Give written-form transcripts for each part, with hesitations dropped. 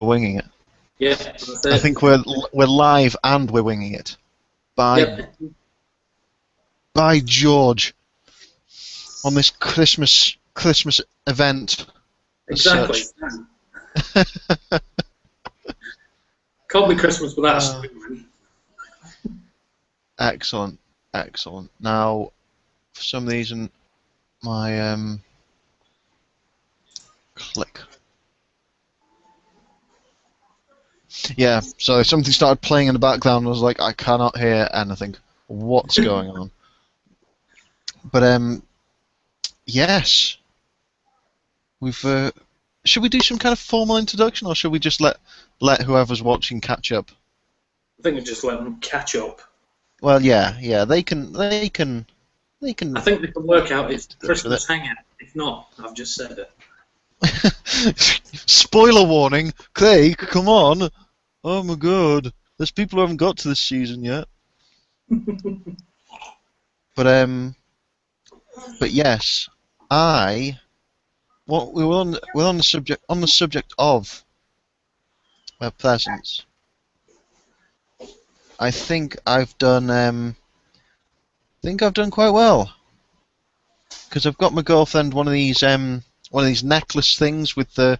We're winging it. Yeah, that's I it. think we're live and we're winging it. Yep. By George, on this Christmas event. Exactly. Can't be Christmas without a swing. Excellent. Now, for some reason, my click. Yeah, so something started playing in the background and I was like, I cannot hear anything. What's going on? But yes. We've should we do some kind of formal introduction or should we just let whoever's watching catch up? I think we just let them catch up. Well, yeah, they can. I think they can work out it's Christmas hangout. If not, I've just said it. Spoiler warning, Craig, come on. Oh my god, there's people who haven't got to this season yet. But yes, we're on the subject of presents. I think I've done quite well because I've got my girlfriend one of these necklace things with the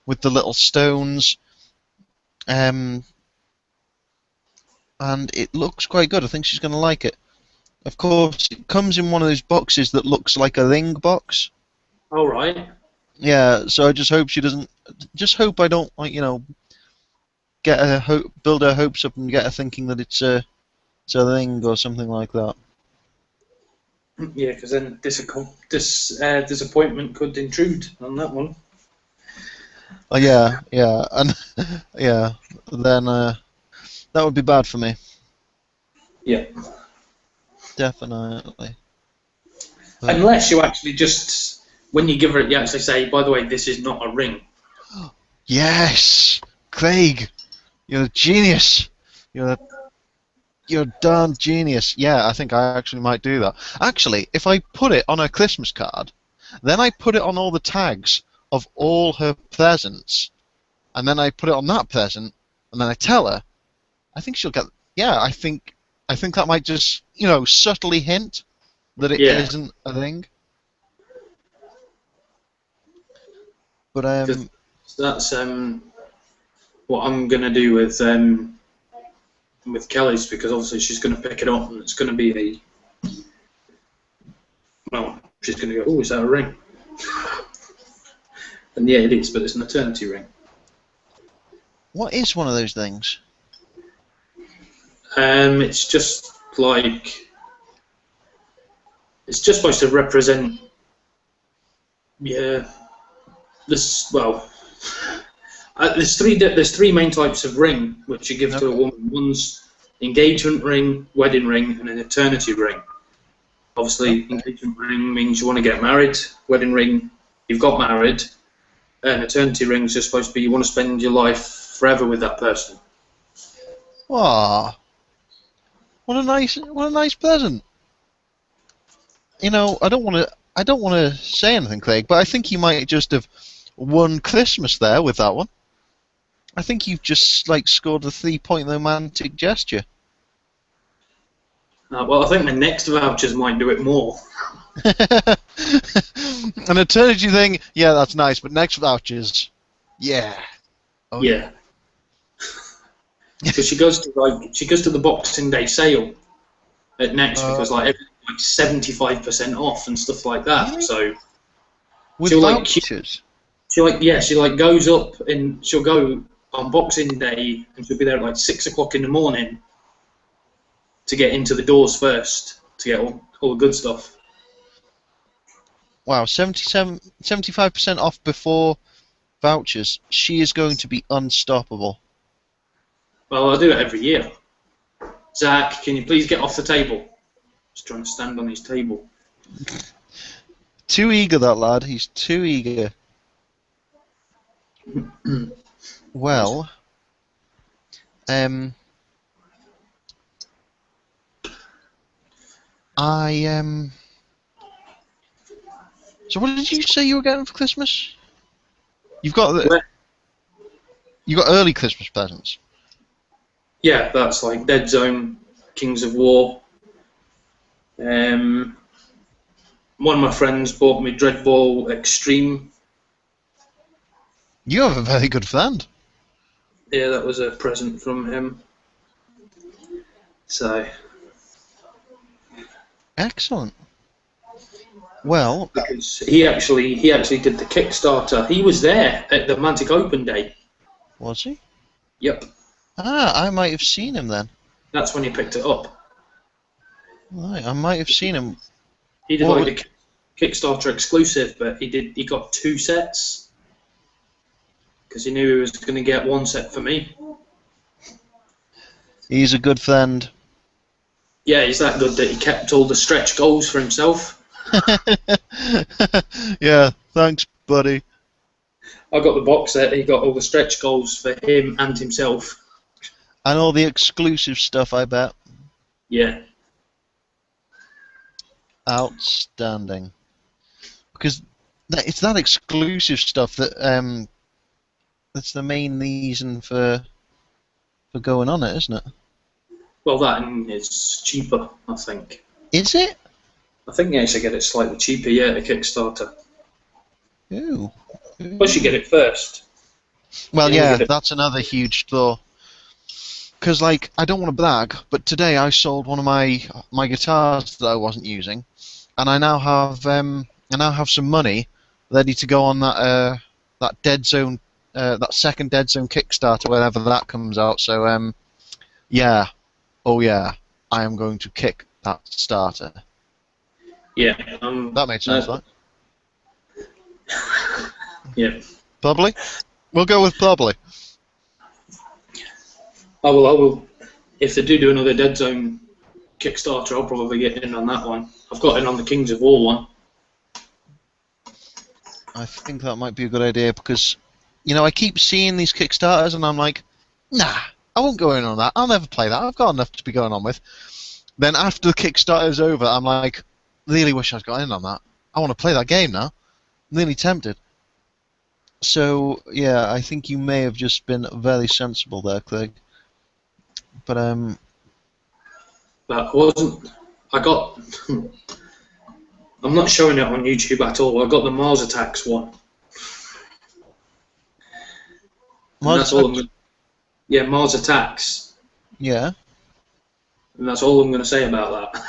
little stones, and it looks quite good. I think she's going to like it. Of course, it comes in one of those boxes that looks like a ring box. All right. Yeah, so I just hope she doesn't. Just hope I don't get her build her hopes up and get her thinking that it's a ring or something like that. Yeah, because then disappointment could intrude on that one. Oh yeah, and yeah, then that would be bad for me. Yeah. Definitely. But unless you actually just, when you give her it, you actually say, by the way, this is not a ring. Yes, Craig, you're a genius. You're a darn genius. Yeah, I think I actually might do that. Actually, if I put it on her Christmas card, then I put it on all the tags of all her presents, and then I put it on that present, and then I tell her, I think she'll get. Yeah, I think that might just subtly hint that it isn't a thing. But that's what I'm gonna do with Kelly's, because obviously she's gonna pick it up and it's gonna be she's gonna go, oh, is that a ring? And yeah, it is, but it's an eternity ring. What is one of those things? It's just supposed to represent, there's three main types of ring which you give to a woman. One's engagement ring, wedding ring, and an eternity ring. Obviously, engagement ring means you want to get married. Wedding ring, you've got married. An eternity ring is just supposed to be you want to spend your life forever with that person. Aww. What a nice present. I don't want to say anything, Craig, but I think you might just have won Christmas there with that one. I think you've just scored a 3-point romantic gesture. Well, I think the next vouchers might do it more. An eternity thing, yeah, that's nice, but next vouchers, yeah. Oh, yeah. Because she goes to the Boxing Day sale at Next because everything's 75% off and stuff like that. Really? So with vouchers. She goes up and she'll go on Boxing Day and she'll be there at 6 o'clock in the morning to get into the doors first to get all the good stuff. Wow, 75% off before vouchers. She is going to be unstoppable. Well, I do it every year. Zach, can you please get off the table? He's trying to stand on his table. Too eager, that lad. He's too eager. Well, So what did you say you were getting for Christmas? You've got the. You got early Christmas presents. Yeah, that's like Dead Zone, Kings of War. One of my friends bought me Dreadball Extreme. You have a very good friend. Yeah, that was a present from him. So. Excellent. Well, Because he actually did the Kickstarter. He was there at the Mantic Open Day. was he? Yep. Ah, I might have seen him then. That's when he picked it up. Right, I might have seen him. He did What like the Kickstarter exclusive, but he got 2 sets because he knew he was going to get 1 set for me. He's a good friend. Yeah, he's that good that he kept all the stretch goals for himself. Yeah, thanks, buddy. I got the box set. He got all the stretch goals for him and himself. And all the exclusive stuff, I bet. Yeah. Outstanding. Because it's that exclusive stuff that that's the main reason for going on it, isn't it? Well, that and it's cheaper, I think. Is it? I think you actually get it slightly cheaper, yeah, the Kickstarter. Ooh. Plus you get it first. Well, Yeah, yeah, we get it. that's another huge draw. Because, like, I don't want to brag, but today I sold one of my guitars that I wasn't using, and I now have some money ready to go on that Dead Zone, that second Dead Zone Kickstarter, whenever that comes out. So, yeah, oh yeah, I am going to kick that starter. Yeah. That made sense, right? Yeah. Probably. We'll go with probably. I will. If they do another Dead Zone Kickstarter, I'll probably get in on that one. I've got in on the Kings of War one. I think that might be a good idea because, you know, I keep seeing these Kickstarters and I'm like, nah, I won't go in on that. I'll never play that. I've got enough to be going on with. Then after the Kickstarter's over, I'm like, really wish I'd got in on that. I want to play that game now. I'm really tempted. So, yeah, I think you may have just been very sensible there, Craig. But, But I wasn't. I got. I'm not showing it on YouTube at all. I got the Mars Attacks one. And that's all I'm gonna, yeah, Mars Attacks. yeah. And that's all I'm going to say about that.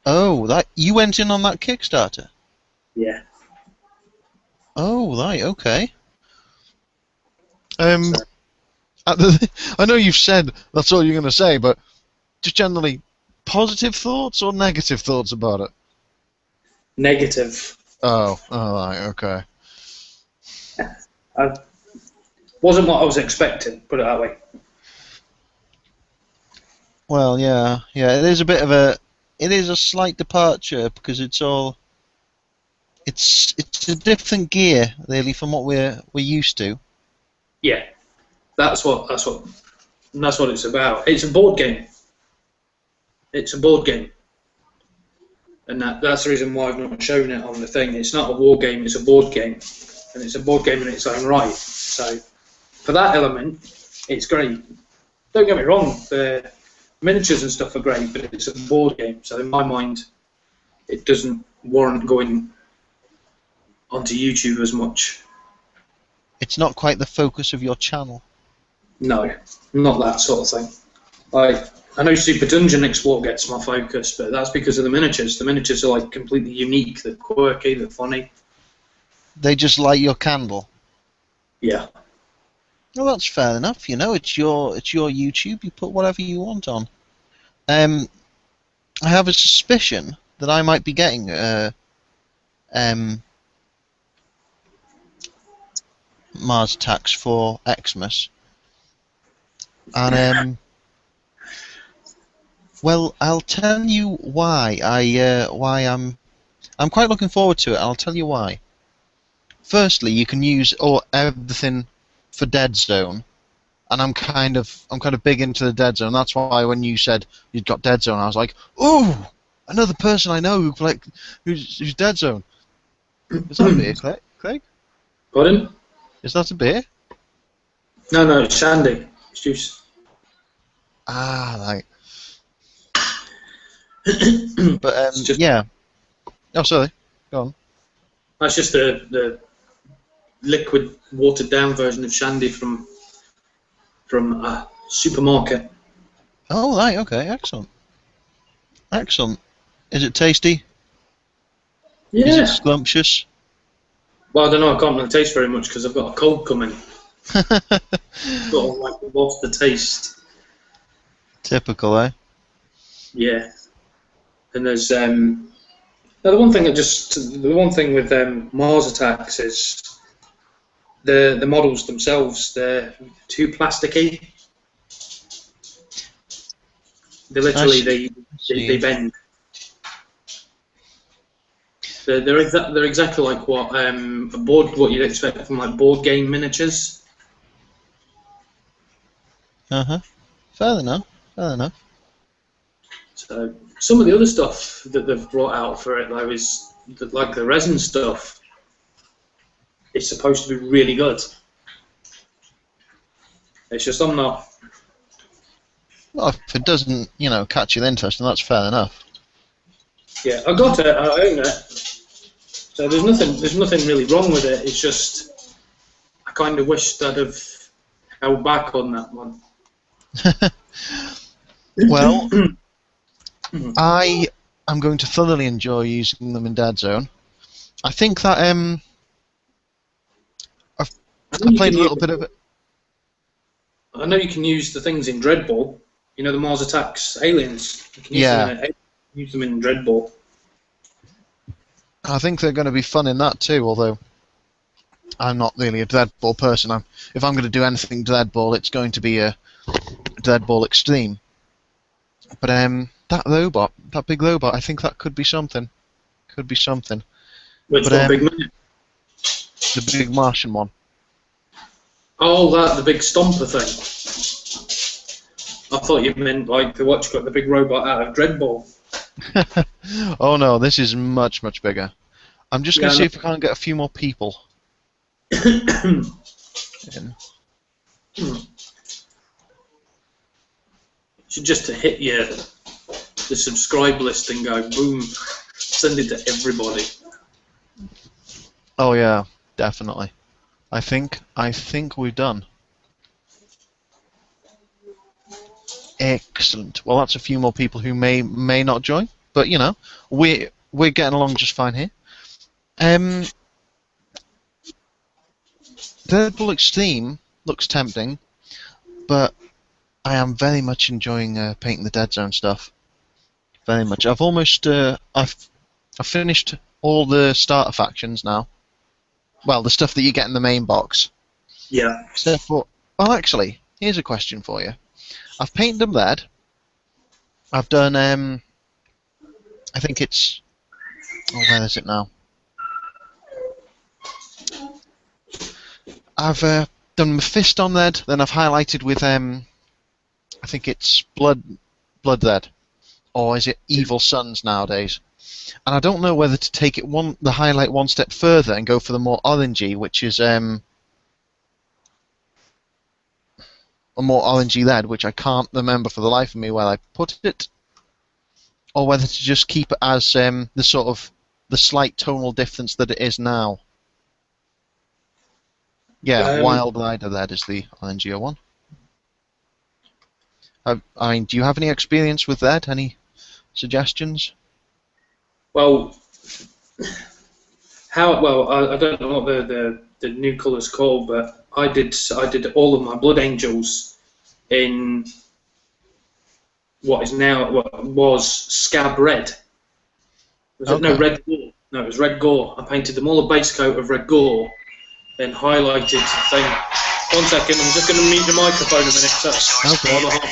Oh, that you went in on that Kickstarter? Yeah. Oh, right, okay. I know you've said that's all you're going to say, but just generally, positive thoughts or negative thoughts about it? Negative. Oh, right, okay. Wasn't what I was expecting, put it that way. Well, yeah, it is a bit of it is a slight departure because it's a different gear really from what we're used to. Yeah. That's what it's about. It's a board game. It's a board game. And that's the reason why I've not shown it on the thing. It's not a war game, it's a board game. And it's a board game in its own right. So for that element, it's great. Don't get me wrong, the miniatures and stuff are great, but it's a board game. So in my mind, it doesn't warrant going onto YouTube as much. It's not quite the focus of your channel. No, not that sort of thing. I know Super Dungeon Explorer gets my focus, but that's because of the miniatures. The miniatures are like completely unique, they're quirky, they're funny. They just light your candle. Yeah. Well, that's fair enough. You know, it's your YouTube. You put whatever you want on. I have a suspicion that I might be getting Mars Attacks for Xmas, and well, I'll tell you why I'm quite looking forward to it. I'll tell you why. Firstly, you can use everything for Dead Zone, and I'm kind of big into the Dead Zone. That's why when you said you'd got Dead Zone, I was like, ooh, another person I know who's Dead Zone. Is that it, Craig? Pardon? Is that a beer? No, no, it's shandy. It's juice. Ah, right. But It's just yeah. Oh, sorry. Go on. that's just the liquid, watered down version of shandy from a supermarket. Oh, right. Okay. Excellent. Excellent. Is it tasty? Is it Yeah. scrumptious? Well, I don't know. I can't really taste very much because I've got a cold coming. Sort of like lost the taste. Typical, eh? Yeah. And there's now the one thing with Mars Attacks is the models themselves. They're too plasticky. They I literally they see. bend. They're exactly like what you'd expect from like board game miniatures. Uh-huh. Fair enough. Fair enough. So some of the other stuff that they've brought out for it though is like the resin stuff. It's supposed to be really good. It's just I'm not. Well, if it doesn't, catch your interest, then that's fair enough. Yeah, I got it. I own it. So there's nothing really wrong with it. It's just I kind of wish I'd have held back on that one. Well, I am going to thoroughly enjoy using them in Dead Zone. I think that I've I I know you played can a use, little bit of it. I know you can use the things in Dreadball. You know the Mars Attacks aliens. You can Yeah, use them in Dreadball. I think they're going to be fun in that too. Although I'm not really a Dreadball person. If I'm going to do anything Dreadball, it's going to be a Dreadball Extreme. But that big robot, I think that could be something. Could be something. Which But one, Big Man? the big Martian one. Oh, the big stomper thing. I thought you meant like the big robot out of Dreadball. Oh no, this is much, much bigger. I'm just going Yeah, to I see know. if I can get a few more people in. Should just to hit the subscribe list and go boom, send it to everybody. Oh yeah, definitely. I think we're done. Excellent. Well, that's a few more people who may not join, but we're getting along just fine here. Deadpool Extreme looks tempting, but I am very much enjoying painting the Dead Zone stuff. Very much. I've almost I've finished all the starter factions now. Well, the stuff that you get in the main box. Yeah. Except for, well, actually, here's a question for you. I've painted them red. I've done I think it's, oh, where is it now? I've done Mephisto on red. Then I've highlighted with I think it's Blood Red, or is it Evil Sons nowadays? And I don't know whether to take the highlight one step further and go for the more orangey, which is a more orangey red, which I can't remember for the life of me where I put it, or whether to just keep it as the slight tonal difference that it is now. Yeah, Wild Rider red is the orangier one. I mean, do you have any experience with that? Any suggestions? Well, I don't know what the new colour's called, but I did all of my Blood Angels in what was Scab Red. Was it no Okay. Red Gore? No, it was Red Gore. I painted them all a base coat of Red Gore, then highlighted the thing. 1 second, I'm just going to mute the microphone a minute. So Okay.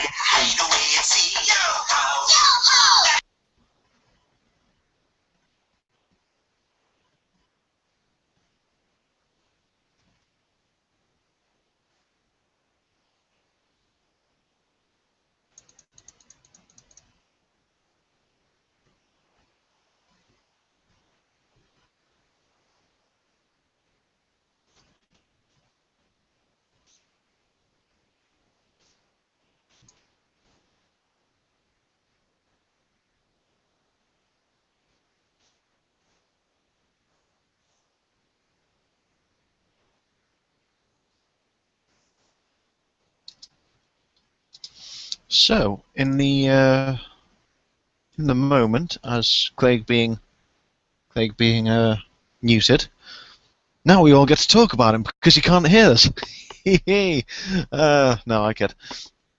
So, in the moment, as Craig being muted, now we all get to talk about him because he can't hear us. No, I get.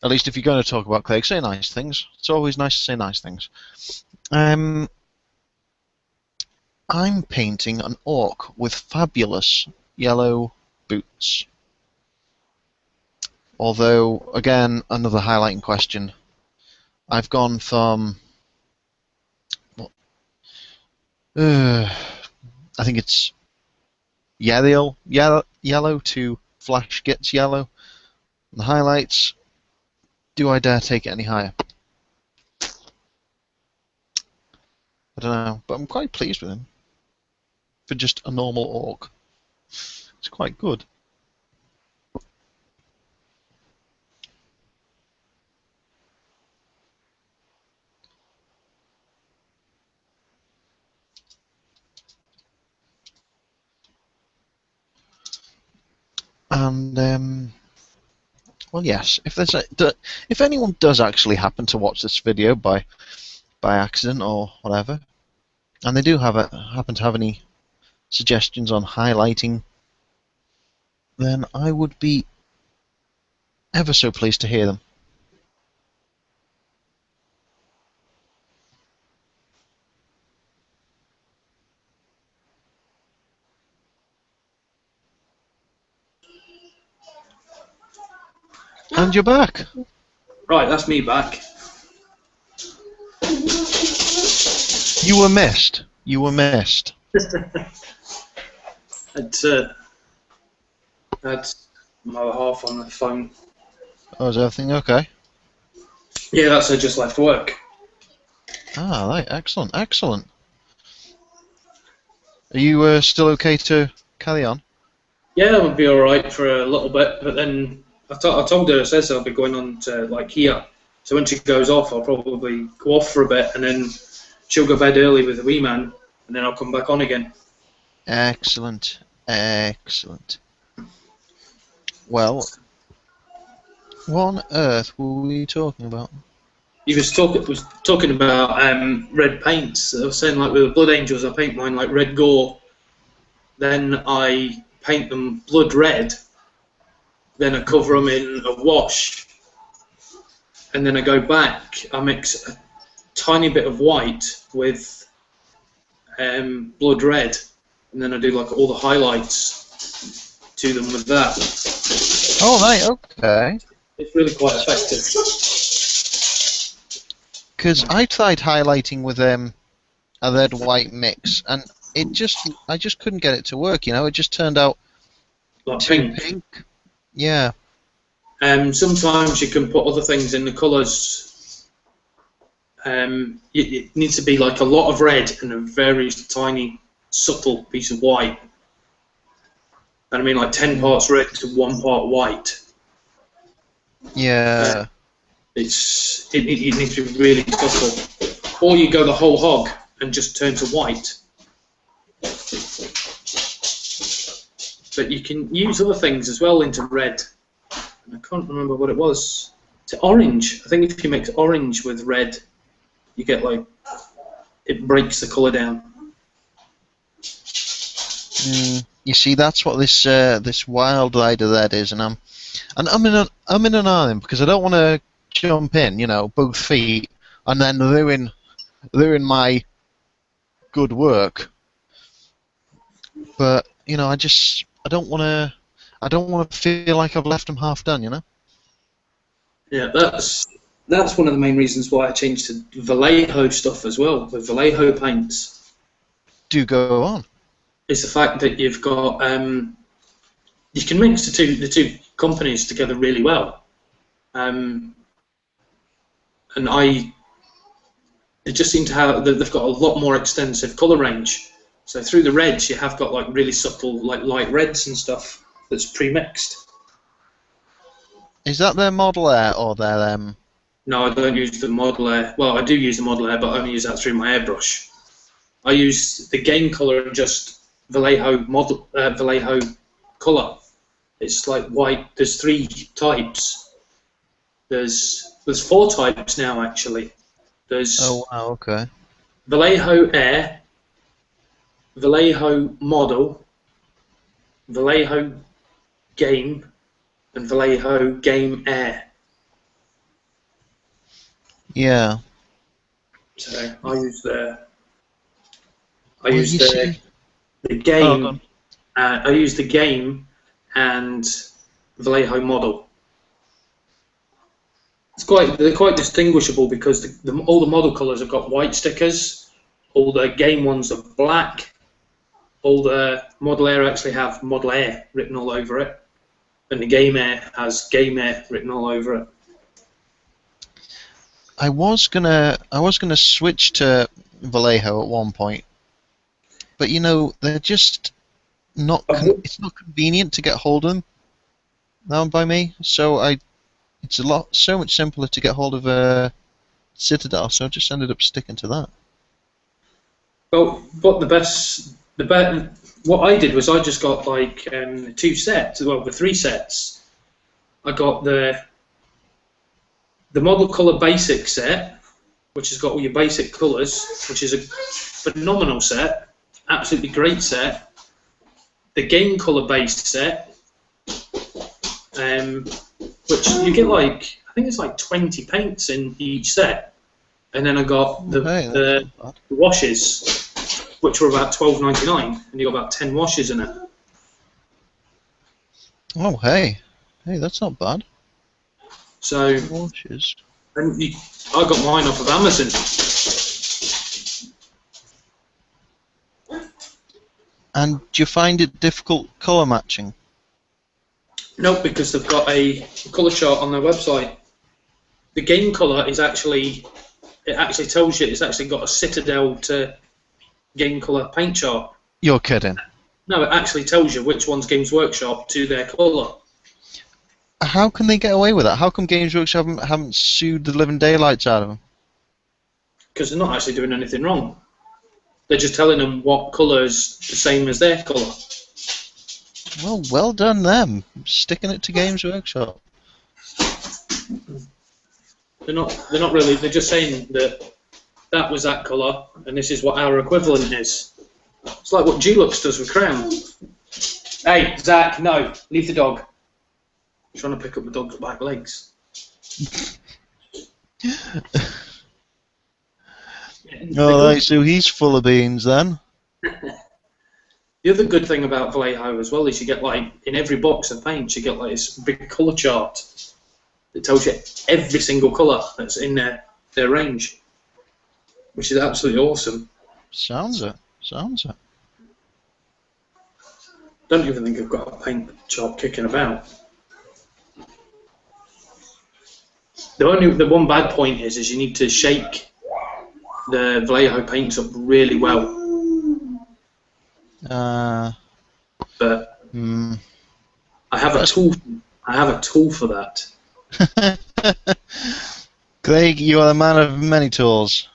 At least if you're going to talk about Craig, say nice things. It's always nice to say nice things. I'm painting an orc with fabulous yellow boots. Although, again, another highlighting question. I've gone from... I think it's yellow to Flash Gets Yellow. The highlights, do I dare take it any higher? I don't know, but I'm quite pleased with him. For just a normal orc. It's quite good. And well, yes. If anyone does actually happen to watch this video by accident or whatever, and they do happen to have any suggestions on highlighting, then I would be ever so pleased to hear them. And you're back. Right, that's me back. You were missed. You were missed. That's my other half on the phone. Oh, is everything okay? Yeah, that's her just left work. Ah, right. Excellent. Excellent. Are you still okay to carry on? Yeah, I'll be alright for a little bit, but then I told her, I says I'll be going on to like here. So when she goes off, I'll probably go off for a bit, and then she'll go to bed early with the wee man, and then I'll come back on again. Excellent. Excellent. Well, what on earth were we talking about? He was talking about red paints. I was saying, like, with the Blood Angels, I paint mine like red gore. Then I paint them blood red. Then I cover them in a wash. And then I go back. I mix a tiny bit of white with blood red. And then I do like all the highlights to them with that. Oh, right. Okay. It's really quite effective. Because I tried highlighting with a red-white mix, and I just couldn't get it to work. You know, it just turned out Like too pink. pink. Yeah. Sometimes you can put other things in the colours. It needs to be like a lot of red and a very tiny, subtle piece of white. And I mean, like 10 parts red to 1 part white. Yeah. It needs to be really subtle. Or you go the whole hog and just turn to white. But you can use other things as well into red. And I can't remember what it was. To orange. I think if you mix orange with red, you get like, it breaks the colour down. You see, that's what this Wild Rider Red is, and I'm in an iron because I don't want to jump in, you know, both feet, and then ruin my good work. But you know, I don't want to feel like I've left them half done, you know. Yeah, that's one of the main reasons why I changed to Vallejo stuff as well. The Vallejo paints. Do go on. It's the fact that you've got you can mix the two companies together really well, and they just seem to have, they've got a lot more extensive colour range. So through the reds, you have got like really subtle, like light reds and stuff that's pre-mixed. Is that their Model Air or their No, I don't use the Model Air. Well, I do use the Model Air, but I only use that through my airbrush. I use the game colour and just Vallejo Vallejo colour. It's like white. There's 3 types. There's There's 4 types now, actually. There's Oh wow, okay. Vallejo Air, Vallejo Model, Vallejo Game, and Vallejo Game Air. Yeah. So I use the Well, you see- game. go on. I use the Game and Vallejo Model. They're quite distinguishable because all the model colours have got white stickers. All the Game ones are black. All the Model Air actually have Model Air written all over it, and the Game Air has Game Air written all over it. I was gonna switch to Vallejo at one point, but you know they're just not. It's not convenient to get hold of them. Down by me, so it's so much simpler to get hold of a Citadel. So I just ended up sticking to that. Well, what I did was I just got like 2 sets, well, the 3 sets. I got the model colour basic set, which has got all your basic colours, which is a phenomenal set, absolutely great set. The game colour based set, which you get like, I think it's like 20 paints in each set. And then I got the washes, which were about $12.99, and you got about 10 washes in it. Oh hey, that's not bad. So Washes. and I got mine off of Amazon. And do you find it difficult colour matching? No, because they've got a colour chart on their website. The game colour is actually, it actually tells you it's actually got a Citadel to game colour paint chart. You're kidding. No, it actually tells you which one's Games Workshop to their colour. How can they get away with that? How come Games Workshop haven't sued the living daylights out of them? Because they're not actually doing anything wrong. They're just telling them what colour is the same as their colour. Well done them. Sticking it to Games Workshop. They're not really. They're just saying that was that colour, and this is what our equivalent is. It's like what Dulux does with Crown. Hey, Zach, no, leave the dog. I'm trying to pick up the dog's back legs. Alright, so he's full of beans then. The other good thing about Vallejo as well is you get like in every box of paints you get like this big colour chart that tells you every single colour that's in their range, which is absolutely awesome. Sounds it. Don't even think I've got a paint chart kicking about. The one bad point is you need to shake the Vallejo paints up really well. But I have a tool. I have a tool for that. Craig, you are the man of many tools.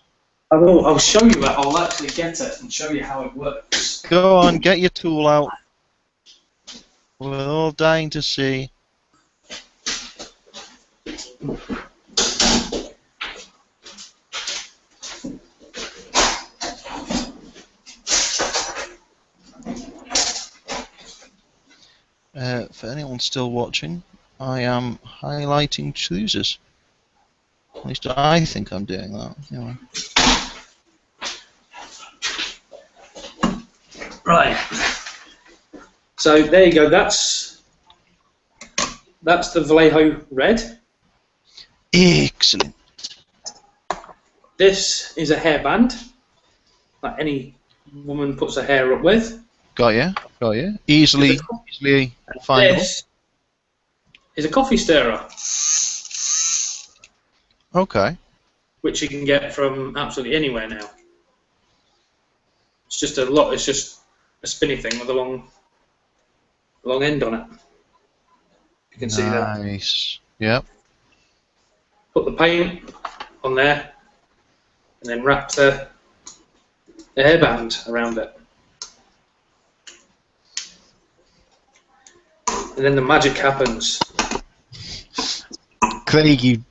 I'll show you that. I'll actually get it and show you how it works. Go on, get your tool out. We're all dying to see. For anyone still watching, I am highlighting choosers. At least I think I'm doing that. Anyway. Right. So there you go. That's the Vallejo Red. Excellent. This is a hairband that any woman puts her hair up with. Got you. Easily findable. This is a coffee stirrer. Okay. Which you can get from absolutely anywhere now. It's just a spinny thing with a long end on it. You can see that. Nice. Yep. Put the paint on there, and then wrap the hairband around it. And then the magic happens. Craig, you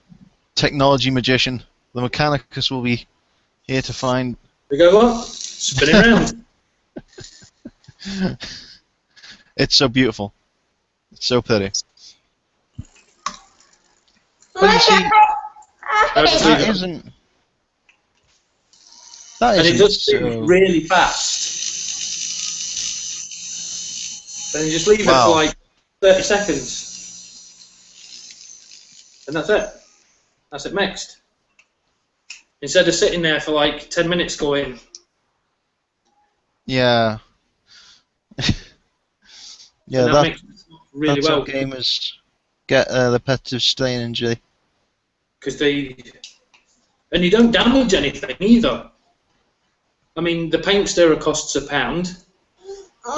technology magician. The Mechanicus will be here to find. We go what? Spinning around. It's so beautiful. It's so pretty. But you see, that isn't. That And it isn't does so. spin really fast. Then you just leave it for Wow. like 30 seconds. And that's it. That's it mixed. Instead of sitting there for like 10 minutes going, Yeah. Yeah, and that that, makes it really that's well. how gamers get repetitive strain injury. Because and you don't damage anything either. I mean, the paint stirrer costs £1.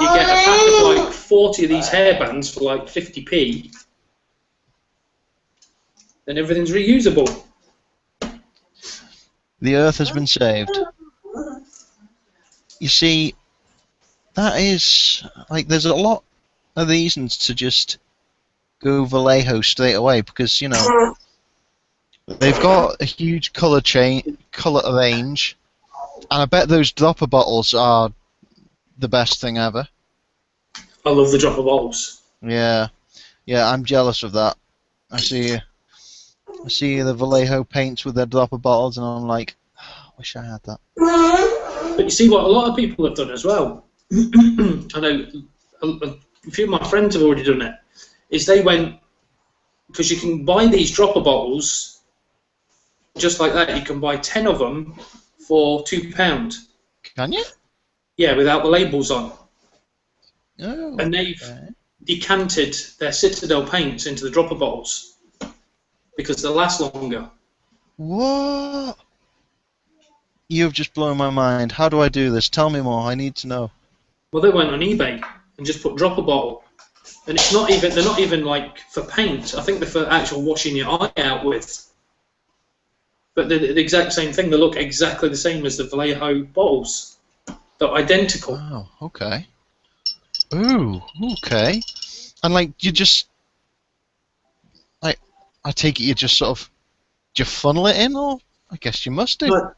You get a pack of like 40 of these hairbands for like 50p, and everything's reusable. The Earth has been saved. You see, that is like there's a lot of reasons to just go Vallejo straight away because they've got a huge colour range, and I bet those dropper bottles are the best thing ever. I love the dropper bottles. Yeah, I'm jealous of that. I see the Vallejo paints with their dropper bottles, and I'm like, I wish I had that. But you see what a lot of people have done as well. I know a few of my friends have already done it. Is they went, because you can buy these dropper bottles just like that. You can buy 10 of them for £2. Can you? Yeah, without the labels on. Oh, And they've okay. decanted their Citadel paints into the dropper bottles because they last longer. What? You've just blown my mind. How do I do this? Tell me more. I need to know. Well, they went on eBay and just put dropper bottle, and they're not even like for paint. I think they're for actual washing your eye out with. But they're the exact same thing. They look exactly the same as the Vallejo bottles. They're identical. Oh, okay. Ooh, okay. And like you just, like, I take it you just sort of, do you funnel it in, or I guess you must do.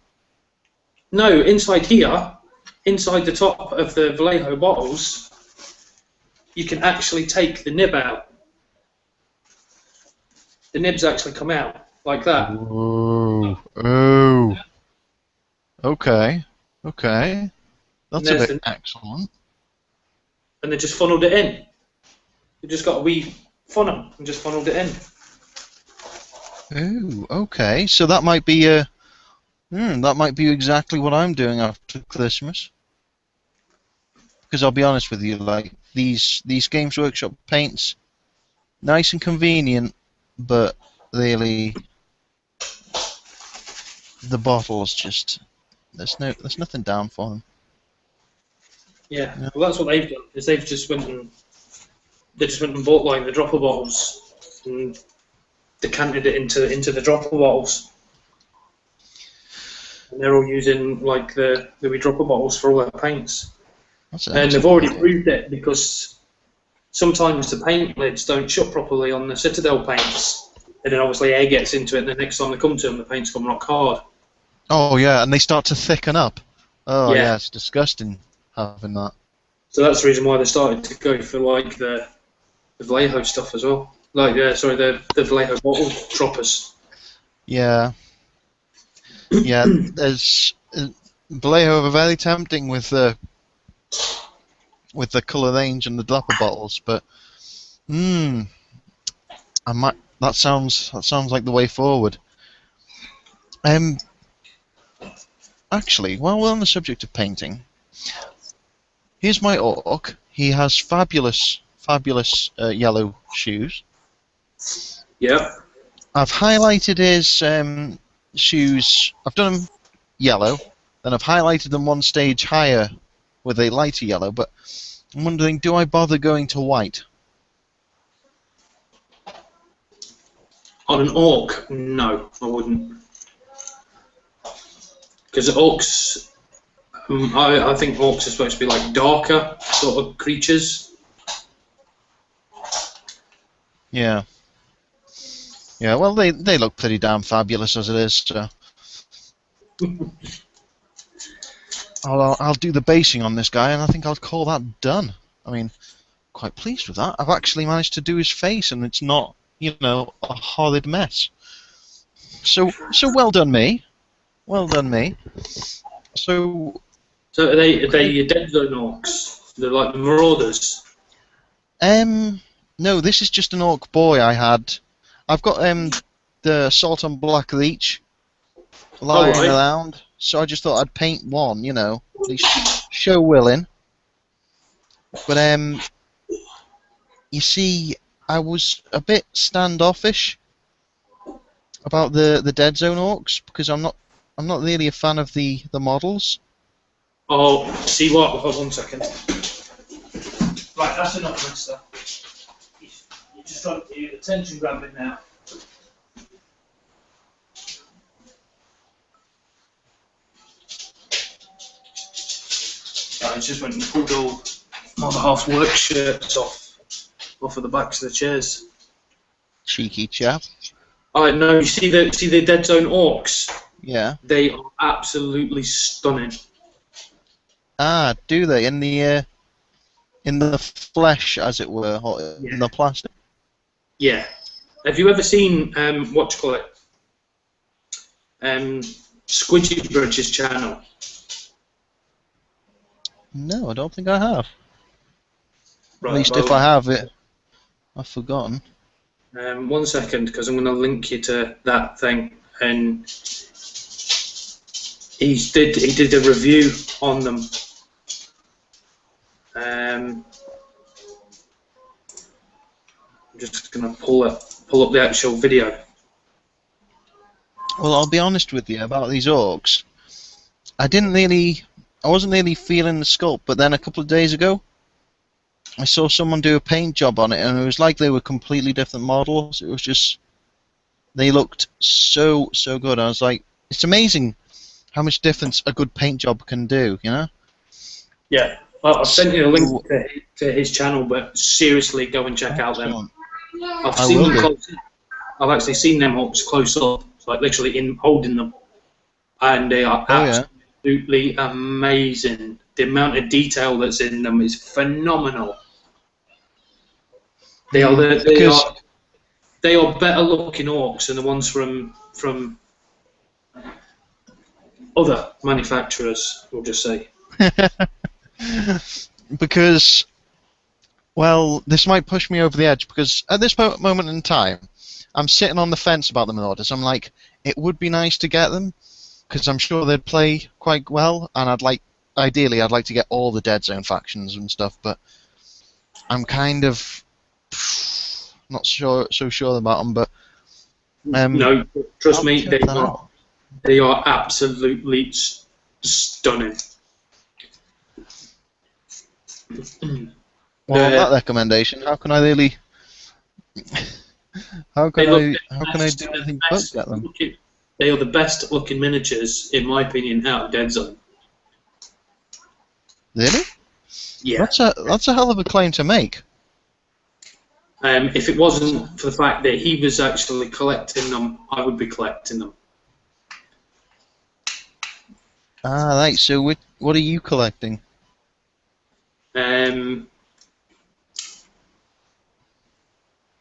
No, inside here, inside the top of the Vallejo bottles, you can actually take the nib out. The nibs actually come out like that. Whoa. Oh. Okay. Okay. That's a there's bit excellent. And they just funneled it in. They just got a wee funnel and just funneled it in. Ooh, okay. So that might be exactly what I'm doing after Christmas. Because I'll be honest with you, like these Games Workshop paints, nice and convenient, but really the bottles just there's nothing down for them. Yeah. Well, that's what they've done. Is they just went and bought like the dropper bottles and decanted it into the dropper bottles. And they're all using like the wee dropper bottles for all their paints. That's And they've already proved it because sometimes the paint lids don't shut properly on the Citadel paints, and then obviously air gets into it, and the next time they come to them, the paint's come rock hard. Oh yeah, and they start to thicken up. Oh Yeah. yeah, it's disgusting having that. So that's the reason why they started to go for like the Vallejo stuff as well. Like the Vallejo bottle droppers. Yeah. Yeah, there's Vallejo are very tempting with the colour range and the dropper bottles, but that sounds like the way forward. Actually, while we're on the subject of painting, here's my orc. He has fabulous yellow shoes. Yeah. I've highlighted his shoes. I've done them yellow, then I've highlighted them one stage higher with a lighter yellow, but I'm wondering, do I bother going to white? On an orc, no, I wouldn't. Because orcs, I think orcs are supposed to be like darker sort of creatures. Yeah. Yeah, well, they look pretty damn fabulous as it is, so I'll do the basing on this guy, and I think I'll call that done. I mean, quite pleased with that. I've actually managed to do his face, and it's not, a horrid mess. So well done me. Well done me. So So are they your Dead Zone orcs? They're like the Marauders. no, this is just an orc boy I had. I've got the Salt and Black Leech lying right. around, so I just thought I'd paint one, at least show willing. But you see, I was a bit standoffish about the Dead Zone orcs because I'm not really a fan of the models. Oh, see what? Hold on 1 second. Right, that's enough, mister. You just got your attention grabbing now. I just went and pulled all my other half's work shirts off of the backs of the chairs. Cheeky chap. Alright, no, you see the Dead Zone orcs? Yeah. They are absolutely stunning. Ah, do they in the flesh, as it were, or in the plastic? Yeah. Have you ever seen what do you call it? Squidgy Bridge's channel? No, I don't think I have. Right, At least if I have it, I've forgotten. 1 second, because I'm going to link you to that thing, and he did a review on them. I'm just going to pull up the actual video. Well, I'll be honest with you about these orcs. I wasn't really feeling the sculpt, but then a couple of days ago, I saw someone do a paint job on it, and it was like they were completely different models. It was just, they looked so good. I was like, it's amazing how much difference a good paint job can do, Yeah, well, I've sent you a link to his channel, but seriously, go and check out them. I've seen them close up. I've actually seen them orcs close up, like literally holding them, and they are absolutely amazing. The amount of detail that's in them is phenomenal. They are better looking orcs than the ones from other manufacturers, we'll just say. Because, well, this might push me over the edge, because at this moment in time, I'm sitting on the fence about the Marauders. I'm like, it would be nice to get them, because I'm sure they'd play quite well, and ideally I'd like to get all the Dead Zone factions and stuff, but I'm kind of not so sure about them, but no, trust me, they are absolutely stunning. Well, that recommendation, how can I really? How can I do anything but get them? They are the best looking miniatures, in my opinion, out of Dead Zone. Really? Yeah. That's a hell of a claim to make. If it wasn't for the fact that he was actually collecting them, I would be collecting them. Ah, right. So what are you collecting?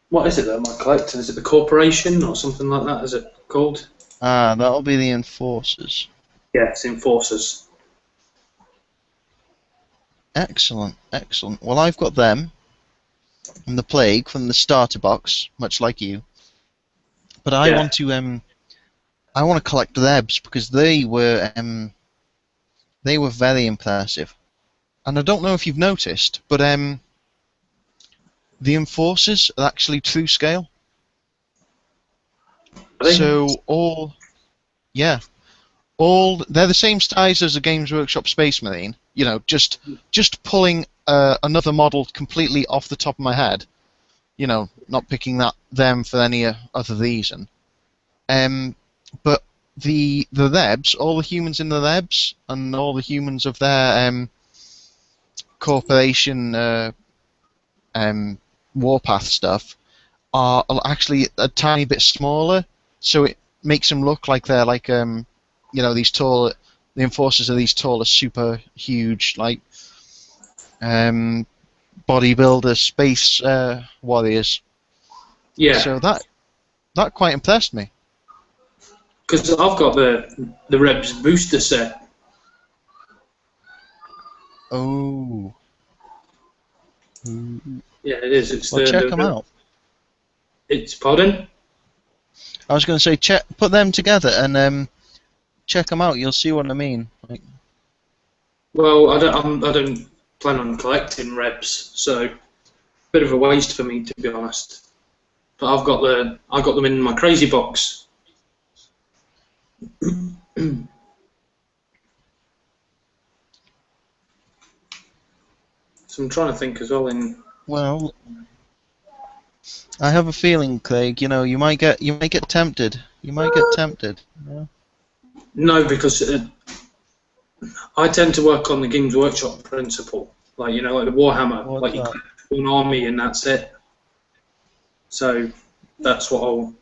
What is it that I'm collecting? Is it the Corporation or something like that? Is it called? Ah, that'll be the Enforcers. Yeah, it's Enforcers. Excellent, excellent. Well, I've got them and the Plague from the starter box, much like you. But I want to collect the Ebs because they were very impressive. And I don't know if you've noticed, but the Enforcers are actually true scale. So they're the same size as a Games Workshop Space Marine. Just pulling another model completely off the top of my head. Not picking them for any other reason. But the Rebs, all the humans in the Rebs, and all the humans of their corporation Warpath stuff are actually a tiny bit smaller, so it makes them look like they're like these tall. The enforcers are these taller, super huge, like bodybuilder space warriors. Yeah, So that quite impressed me. because I've got the Rebs booster set. Oh. Yeah, it is. It's Well, check them out. It's pardon. I was going to say, put them together and check them out. You'll see what I mean. Like, Well, I don't plan on collecting Rebs, so bit of a waste for me, to be honest. But I got them in my crazy box. So I'm trying to think as well. well, I have a feeling, Craig. You might get tempted. You might get tempted. Yeah. No, because I tend to work on the Games Workshop principle, like the Warhammer, What's like you that? collect one army and that's it. So that's what I'll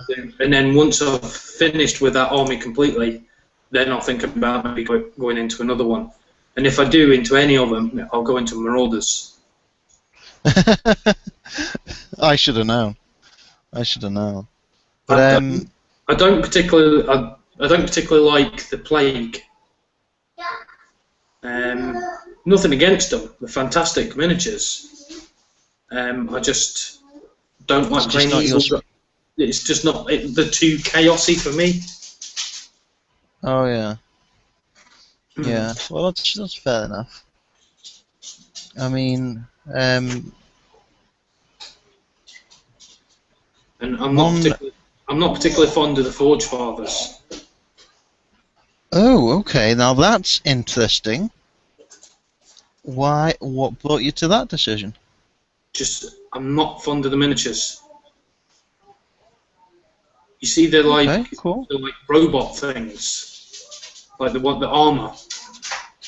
do. And then once I've finished with that army completely, then I'll think about maybe going into another one. And if I do into any of them, I'll go into Marauders. I should have known. But I don't particularly like the Plague. Nothing against them; they're fantastic miniatures. I just don't like just Green not your Eagle. It's just not. They're too chaosy for me. oh yeah. Yeah. Well, that's fair enough. I mean, And I'm not particularly fond of the Forge Fathers. oh, okay. Now that's interesting. Why? What brought you to that decision? Just I'm not fond of the miniatures. You see, they're like Okay, cool. robot things, like the armor,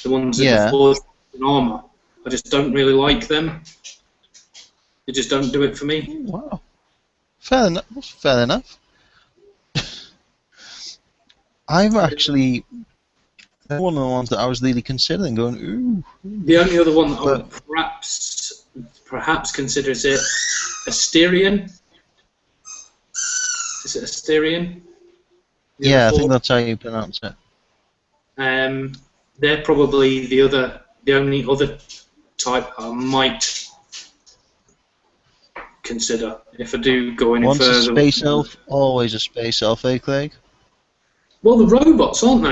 the ones that Yeah. are forged in armor. I just don't really like them. They just don't do it for me. Wow. Fair enough. Fair enough. I'm actually one of the ones that I was really considering going. Ooh. The only other one that I would perhaps consider is it Asterion. Is it Asterion? Yeah, I think that's how you pronounce it. They're probably the only other type I might consider if I do go any Once further. a space elf, always a space elf, eh, Craig? Well, the robots, aren't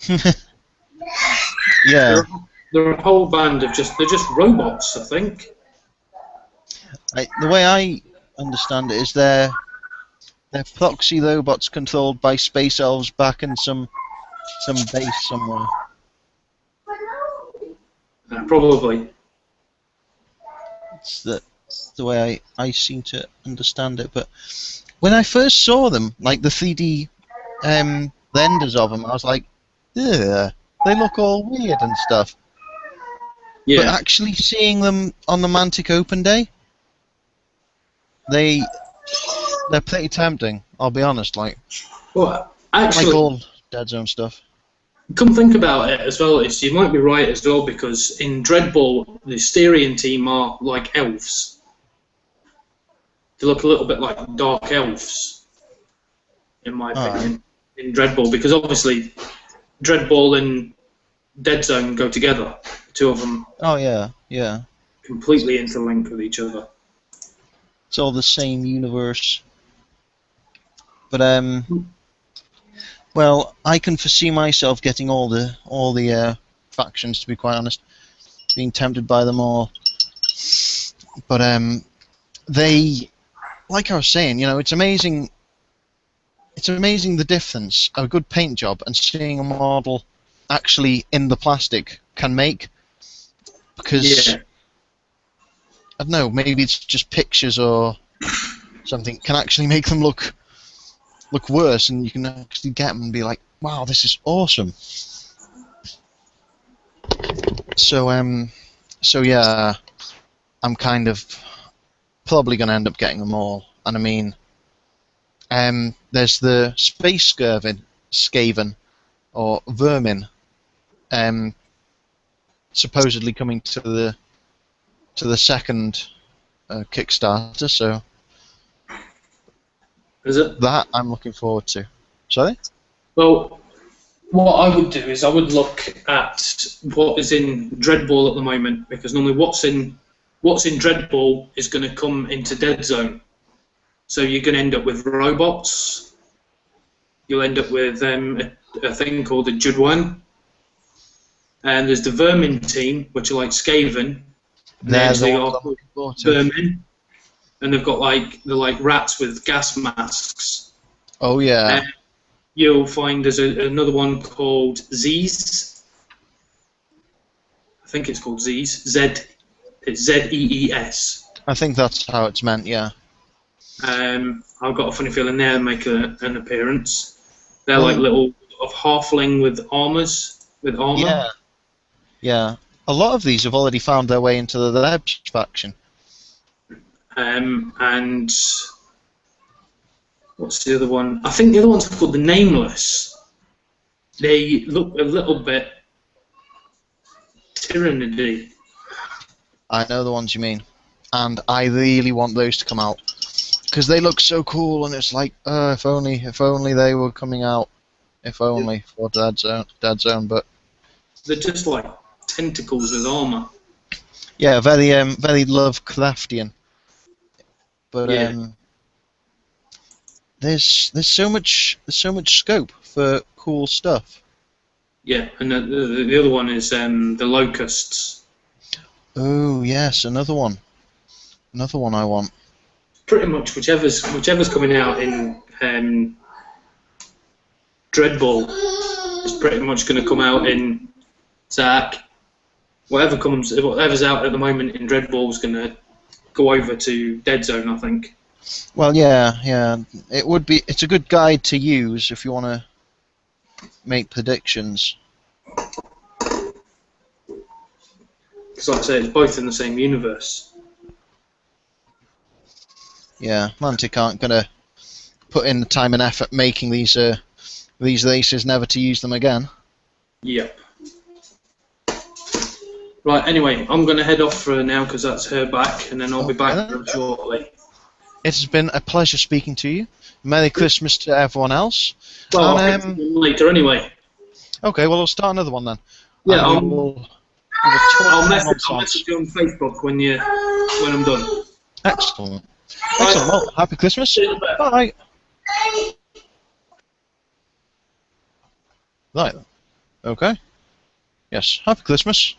they? Yeah. They're a whole band of they're just robots, I think. The way I understand it is they're proxy robots controlled by space elves back in some base somewhere. Probably. It's the way I seem to understand it. But when I first saw them, like the 3D renders of them, I was like, ugh, they look all weird and stuff. Yeah. But actually seeing them on the Mantic Open Day, they're pretty tempting. I'll be honest, like actually, all Dead Zone stuff. Come think about it as well. You might be right as well, because in Dreadball, the Asterion team are like elves. They look a little bit like dark elves, in my opinion, in Dreadball, because obviously Dreadball and Dead Zone go together. The two of them. Oh yeah, yeah. Completely interlinked with each other. It's all the same universe. But well, I can foresee myself getting all the factions, to be quite honest, being tempted by them all. But they, like I was saying, it's amazing. It's amazing the difference a good paint job and seeing a model actually in the plastic can make. Because I don't know, maybe it's just pictures or something can actually make them look worse, and you can actually get them and be like, wow, this is awesome. So yeah, I'm kind of probably going to end up getting them all. And I mean, there's the space skaven, or vermin, supposedly coming to the second Kickstarter. So Is it? that I'm looking forward to. Sorry? Well, what I would do is I would look at what is in Dreadball at the moment, because normally what's in Dreadball is going to come into Dead Zone. So you're going to end up with robots. You'll end up with a thing called the Judwan. And there's the Vermin team, which are like Skaven. They're the They ones are I'm looking forward to. Vermin. And they've got they're like rats with gas masks. Oh yeah. You'll find there's another one called Z's. I think it's called Z's. It's Zees. I think that's how it's meant. Yeah. I've got a funny feeling they'll make an appearance. They're like little of halfling with armor. Yeah. Yeah. A lot of these have already found their way into the Lebs faction. And what's the other one? I think the other one's called the Nameless. They look a little bit Tyrannidy. I know the ones you mean, and I really want those to come out because they look so cool. And it's like, if only they were coming out. If only for Dead Zone, but they're just like tentacles with armor. Yeah, very Lovecraftian. But Yeah. there's so much scope for cool stuff. Yeah, and the other one is the Locusts. Oh yes, another one I want. Pretty much whichever's coming out in Dreadball is pretty much going to come out in Zach. Whatever's out at the moment in Dreadball is going to go over to Dead Zone, I think. Well, yeah. It's a good guide to use if you want to make predictions. Because, like I say, it's both in the same universe. Yeah, Mantic aren't gonna put in the time and effort making these races never to use them again. Yep. Right. Anyway, I'm going to head off for now because that's her back, and then I'll be back real shortly. It has been a pleasure speaking to you. Merry Christmas to everyone else. Well, And, I'll later anyway. Okay, well, we'll start another one then. Yeah, I'll message you on Facebook when I'm done. Excellent. Excellent. Well, happy Christmas. Bye. Right then. Okay. Yes, happy Christmas.